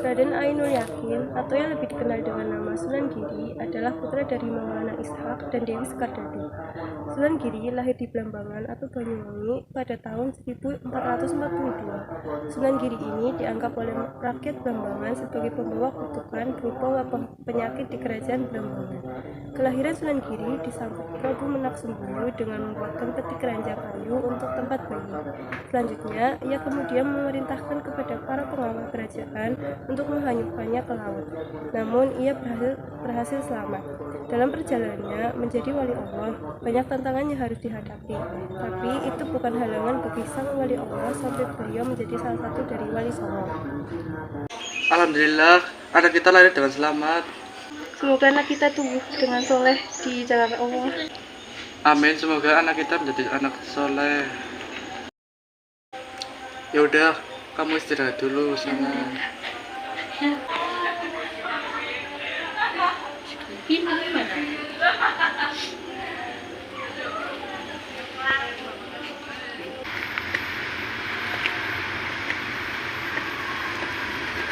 Raden Ainul Yakin atau yang lebih dikenal dengan nama Sunan Giri adalah putra dari Maulana Ishak dan Dewi Sekardadi. Sunan Giri lahir di Blambangan atau Banyuwangi pada tahun 1442. Sunan Giri ini dianggap oleh rakyat Blambangan sebagai pembawa kutukan berupa wabah penyakit di kerajaan Blambangan. Kelahiran Sunan Giri disambut Prabu Menak Sembulu dengan membuatkan peti keranjang kayu untuk tempat bayi. Selanjutnya, ia kemudian memerintahkan kepada para pengawal kerajaan untuk menghanyutkannya ke laut. Namun, ia berhasil selamat. Dalam perjalanannya menjadi wali Allah, banyak tantangan yang harus dihadapi. Tapi itu bukan halangan bagi sang wali Allah sampai beliau menjadi salah satu dari wali songo. Alhamdulillah, anak kita lahir dengan selamat. Semoga anak kita tumbuh dengan soleh di jalan Allah. Amin, semoga anak kita menjadi anak soleh. Ya udah, kamu istirahat dulu sana.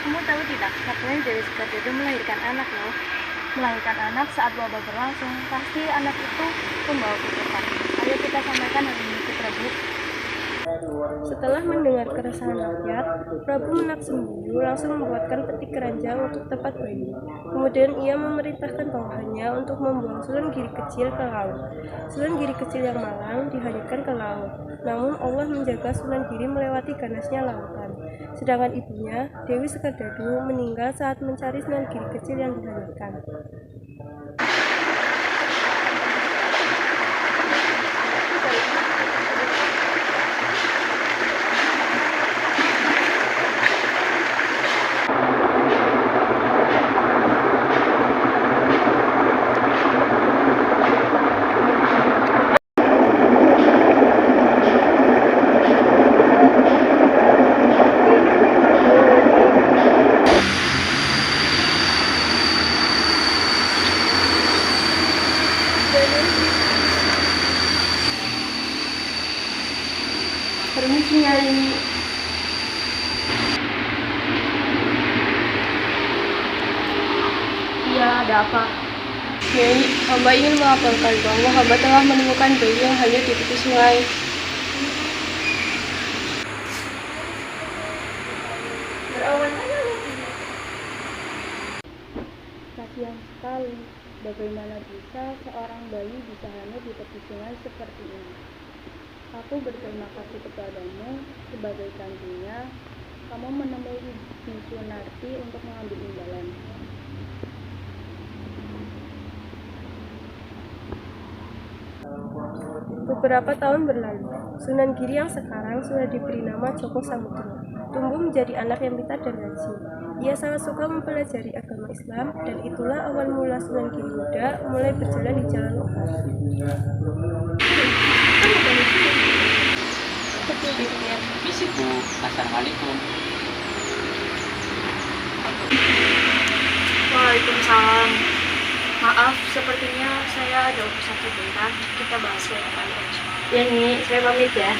Kamu tahu tidak, katanya Dewi Sekardadi melahirkan anak loh. Melahirkan anak saat wabah berlangsung, pasti anak itu pembawa kutukan. Ayo kita sampaikan hal ini ke Prabu. Setelah mendengar keresahan rakyat, Prabu Menak Sembulu langsung membuatkan peti keranjang untuk tempat bayi. Kemudian ia memerintahkan bawahannya untuk membuang Sunan Giri kecil ke laut. Sunan Giri kecil yang malang dihanyutkan ke laut. Namun Allah menjaga Sunan Giri melewati ganasnya lautan. Sedangkan ibunya, Dewi Sekardadi, meninggal saat mencari Sunan Giri kecil yang dihanyutkan. Permisi Nyai. Iya, ada apa? Nyai, hamba ingin melaporkan bahwa hamba telah menemukan bayi yang hanyut di tepi sungai. Kasihan sekali. Bagaimana bisa seorang bayi bisa hanyut di tepi sungai seperti ini? Aku berterima kasih kepadamu sebagai gantinya. Kamu menemui Ibu Sunarti untuk mengambil imbalan. Beberapa tahun berlalu, Sunan Giri yang sekarang sudah diberi nama Joko Samudro tumbuh menjadi anak yang pintar dan rajin. Ia sangat suka mempelajari agama Islam dan itulah awal mula Sunan Giri muda mulai berjalan di jalan Allah. Misi Bu, Assalamualaikum. Waalaikumsalam. Maaf, sepertinya saya ada urusan sebentar. Kita bahas lain kali aja. Ya Nyi, saya pamit ya.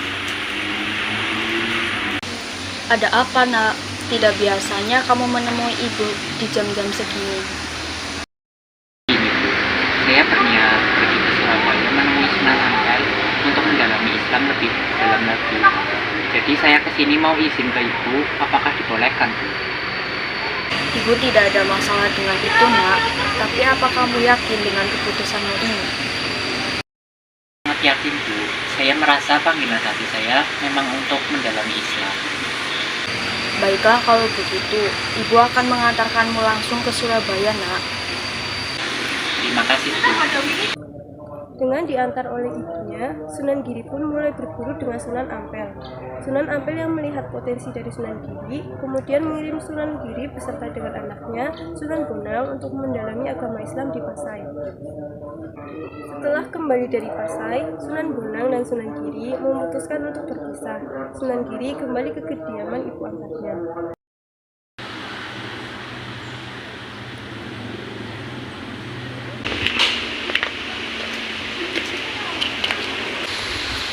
Ada apa nak? Tidak biasanya kamu menemui ibu di jam-jam segini. Ini Bu, saya pernah pergi ke Surabaya menemui Sunan Ampel untuk mendalami Islam lebih dalam lagi. Jadi saya kesini mau izin ke Ibu, apakah dibolehkan Bu? Ibu tidak ada masalah dengan itu nak. Tapi apa kamu yakin dengan keputusanmu ini? Sangat yakin Bu, saya merasa panggilan hati saya memang untuk mendalami Islam. Baiklah kalau begitu, ibu akan mengantarkanmu langsung ke Surabaya nak. Terima kasih Bu. Dengan diantar oleh ibunya, Sunan Giri pun mulai berburu dengan Sunan Ampel. Sunan Ampel yang melihat potensi dari Sunan Giri, kemudian mengirim Sunan Giri beserta dengan anaknya, Sunan Bonang, untuk mendalami agama Islam di Pasai. Setelah kembali dari Pasai, Sunan Bonang dan Sunan Giri memutuskan untuk berpisah. Sunan Giri kembali ke kediaman ibu angkatnya.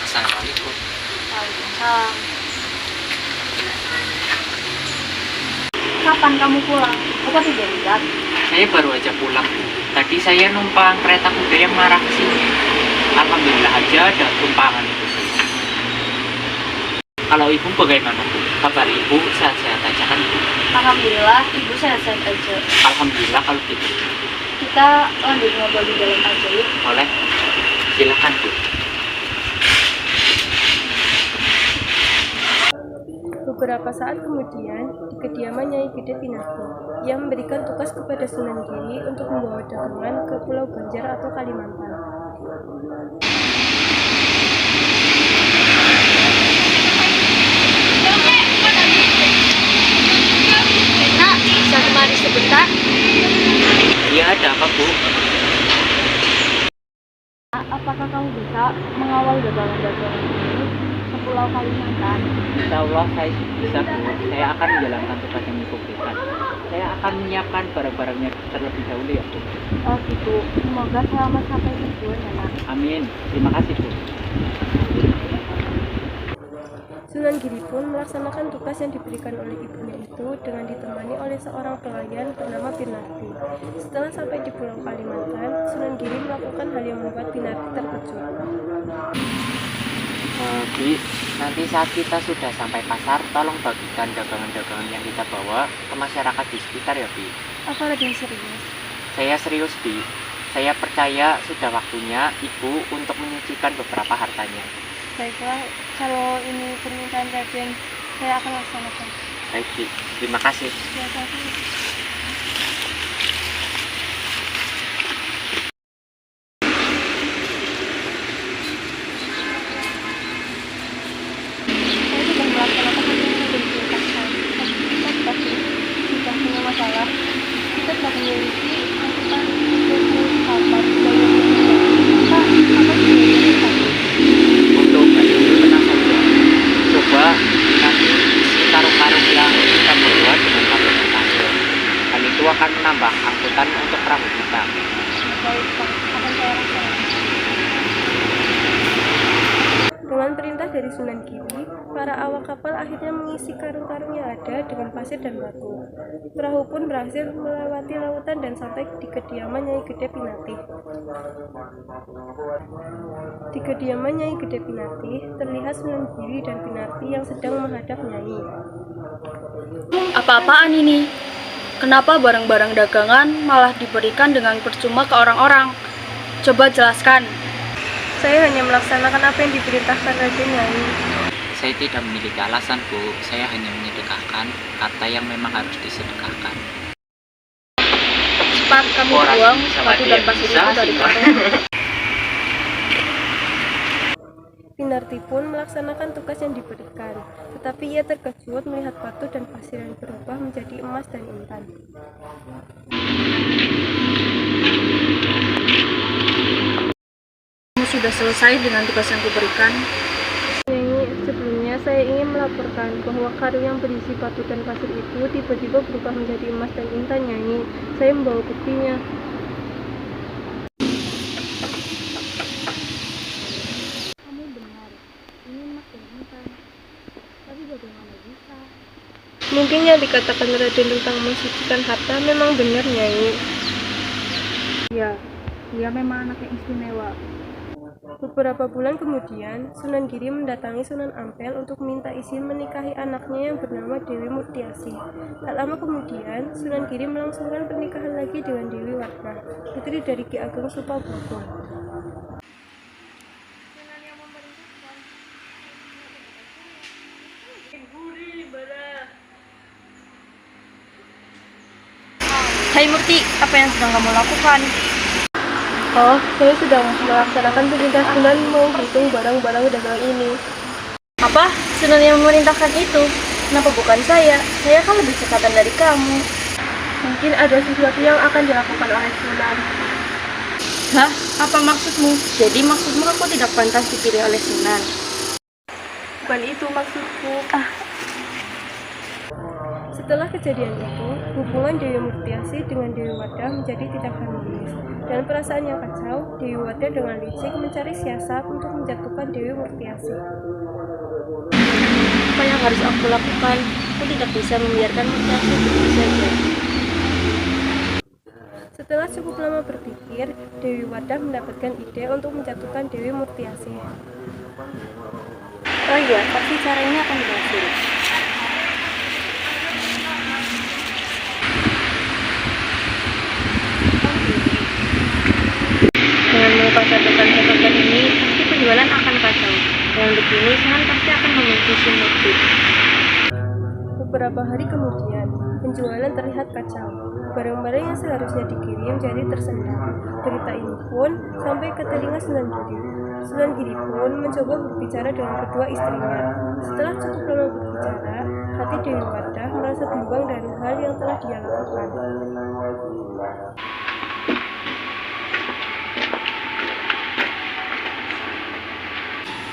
Assalamualaikum. Waalaikumsalam. kapan kamu pulang? Aku tidak lihat. Saya baru aja pulang. Tadi saya numpang kereta kuda yang mengarah ke sini. Alhamdulillah aja ada tumpangan itu. Kalau ibu bagaimana, Bu? Kabar ibu sehat-sehat aja kan, Bu? Alhamdulillah, ibu sehat-sehat aja. Alhamdulillah kalau gitu. Kita lanjut ngobrol di dalam aja yuk. Boleh? Silakan, Bu. Beberapa saat kemudian, di kediaman Nyai Gede Pinarti, ia memberikan tugas kepada Sunan Giri untuk membawa dagangan ke Pulau Banjar atau Kalimantan. Nak, bisa kemari sebentar? Iya, ada apa, Bu? Apakah kamu bisa mengawal dagangan-dagangan ini ke Pulau Kalimantan? Insya Allah saya bisa, Bu. Saya akan menjalankan tugas yang ibu berikan. Saya akan menyiapkan barang-barangnya terlebih dahulu ya, Bu. Oh gitu, semoga selamat sampai tujuan ya nak. Amin. Terima kasih, Bu. Sunan Giri pun melaksanakan tugas yang diberikan oleh ibunya itu dengan ditemani oleh seorang pelayan bernama Pinarti. Setelah sampai di Pulau Kalimantan, Sunan Giri melakukan hal yang membuat Pinarti terkejut. Bi, nanti saat kita sudah sampai pasar, tolong bagikan dagangan-dagangan yang kita bawa ke masyarakat di sekitar ya, Bi. Apa lagi yang serius? Saya serius, Bi. Saya percaya sudah waktunya Ibu untuk menyucikan beberapa hartanya. Baiklah, kalau ini permintaan Raden, saya akan laksanakan. Baik, Bi. Terima kasih. Ya, sama-sama. Saya sudah melaksanakan apa yang sudah diperintahkan. Tapi kita pasti sudah punya masalah. Kita telah memiliki angkutan 28 biaya Pak, apa biayanya Pak? Untuk bayi tenang saja. Coba nanti isi karung-karung yang kita bawa dengan kabel pasir. Dan itu akan menambah angkutan untuk perahu kita. Baik Pak, akan saya laksanakan. Dengan perintah dari Sunan Giri, para awak kapal akhirnya mengisi karung-karung yang ada dengan pasir dan batu. Perahu pun berhasil melewati lautan dan sampai di kediaman Nyai Gede Pinarti. Di kediaman Nyai Gede Pinarti, terlihat Sunan Giri dan Pinarti yang sedang menghadap Nyai. Apa-apaan ini? Kenapa barang-barang dagangan malah diberikan dengan percuma ke orang-orang? Coba jelaskan. Saya hanya melaksanakan apa yang diperintahkan Raden Nyai. Saya tidak memiliki alasan, Bu. Saya hanya menyedekahkan harta yang memang harus disedekahkan. Cepat kamu buang batu dan pasir itu dari karung. Pinarti pun melaksanakan tugas yang diberikan, tetapi ia terkejut melihat batu dan pasir yang berubah menjadi emas dan intan. Kamu sudah selesai dengan tugas yang kuberikan? Nyai, sebelumnya saya ingin melaporkan bahwa karung yang berisi batu dan pasir itu tiba-tiba berubah menjadi emas dan intan, Nyai. Saya membawa buktinya. Kamu benar, ini emas dan intan. Tapi bagaimana bisa? Mungkin yang dikatakan Raden tentang mensucikan harta memang benar, Nyai. Ya, dia memang anak yang istimewa. Beberapa bulan kemudian, Sunan Giri mendatangi Sunan Ampel untuk minta izin menikahi anaknya yang bernama Dewi Murtiasi. Tak lama kemudian, Sunan Giri melangsungkan pernikahan lagi dengan Dewi Warna, putri dari Ki Ageng Supabogo. Hai Murti, apa yang sedang kamu lakukan? Oh, saya sedang melaksanakan perintah Sunan menghitung barang-barang dagangan ini. Apa? Sunan yang memerintahkan itu? Kenapa bukan saya? Saya kan lebih cekatan dari kamu. Mungkin ada sesuatu yang akan dilakukan oleh Sunan. Hah? Apa maksudmu? Jadi maksudmu aku tidak pantas dipilih oleh Sunan? Bukan itu maksudku. Setelah kejadian itu, hubungan Dewi Murtiasi dengan Dewi Wardah menjadi tidak harmonis. Dan perasaan yang kacau, Dewi Wardah dengan licik mencari siasat untuk menjatuhkan Dewi Murtiasi. Apa yang harus aku lakukan? aku tidak bisa membiarkan Murtiasi begitu saja. Setelah cukup lama berpikir, Dewi Wardah mendapatkan ide untuk menjatuhkan Dewi Murtiasih. Oh iya, pasti cara ini akan berhasil. Dengan mengkonsepkan seperti ini, pasti penjualan akan kacau. Dengan begini, Sunan pasti akan memiliki si Murti. Beberapa hari kemudian, penjualan terlihat kacau. Barang-barang yang seharusnya dikirim jadi tersendat. Berita ini pun sampai ke telinga Sunan Giri. Sunan Giri pun mencoba berbicara dengan kedua istrinya. Setelah cukup lama berbicara, hati Dewi Wardah merasa bimbang dari hal yang telah dia lakukan.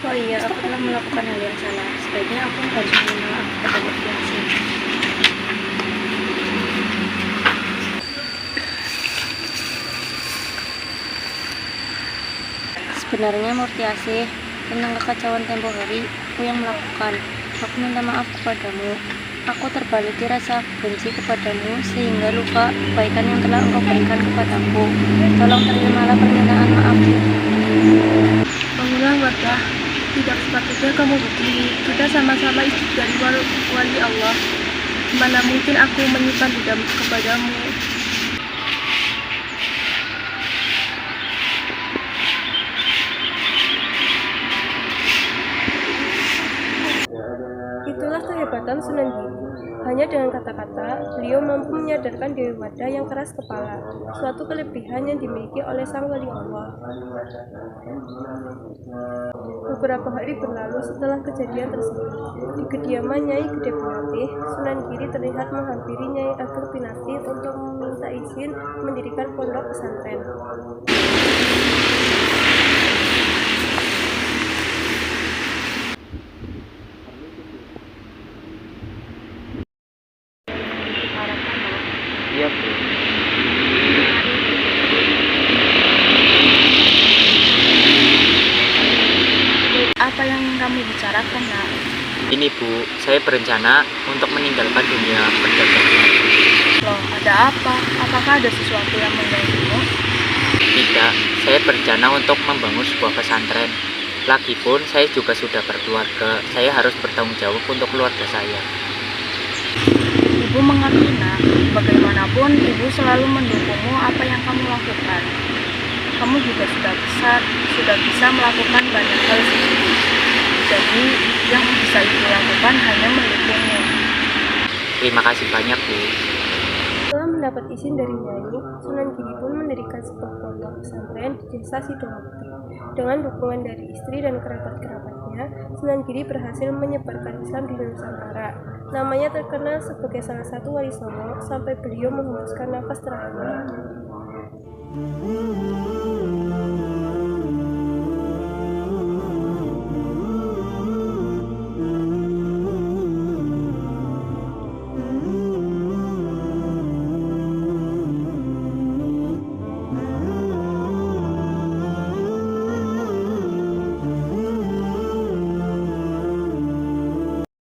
Oh iya, aku telah melakukan hal yang salah. Sebaiknya aku harus meminta maaf kepada Murtiasi. Sebenarnya Murtiasi, tentang kekacauan tempo hari, aku yang melakukan. Aku minta maaf kepadamu. Aku terbaliti rasa benci kepadamu sehingga lupa kebaikan yang telah engkau berikan kepadaku. Tolong terimalah permintaan maafku. Bangunlah Wardah, tidak sepatutnya kamu begini. Kita sama-sama istri dari wali Allah. Mana mungkin aku menyimpan dendam kepadamu. Itulah kehebatan Sunan Giri. Hanya dengan kata-kata, beliau mampu menyadarkan Dewi Wardah yang keras kepala, suatu kelebihan yang dimiliki oleh sang wali Allah. Beberapa hari berlalu setelah kejadian tersebut. Di kediaman Nyai Gede Pinatih, Sunan Giri terlihat menghampiri Nyai Ageng Pinatih untuk meminta izin mendirikan pondok pesantren. Iya, Bu. Apa yang kamu bicarakan, Nak? Ini, Bu, saya berencana untuk meninggalkan dunia perdagangan. Loh, ada apa? Apakah ada sesuatu yang mengganggumu? Tidak, saya berencana untuk membangun sebuah pesantren. Lagipun, saya juga sudah berkeluarga. Saya harus bertanggung jawab untuk keluarga saya. Ibu mengerti, Nak. Bagaimanapun, Ibu selalu mendukungmu apa yang kamu lakukan. Kamu juga sudah bisa melakukan banyak hal sendiri. Jadi, yang bisa Ibu lakukan hanya mendukungmu. Terima kasih banyak, Bu. Setelah mendapat izin dari Nyai, Sunan Giri pun mendirikan sebuah pondok pesantren di desa Sidomukti. Dengan dukungan dari istri dan kerabat-kerabatnya, Sunan Giri berhasil menyebarkan Islam di Nusantara. Namanya terkenal sebagai salah satu wali songo sampai beliau menghembuskan nafas terakhir.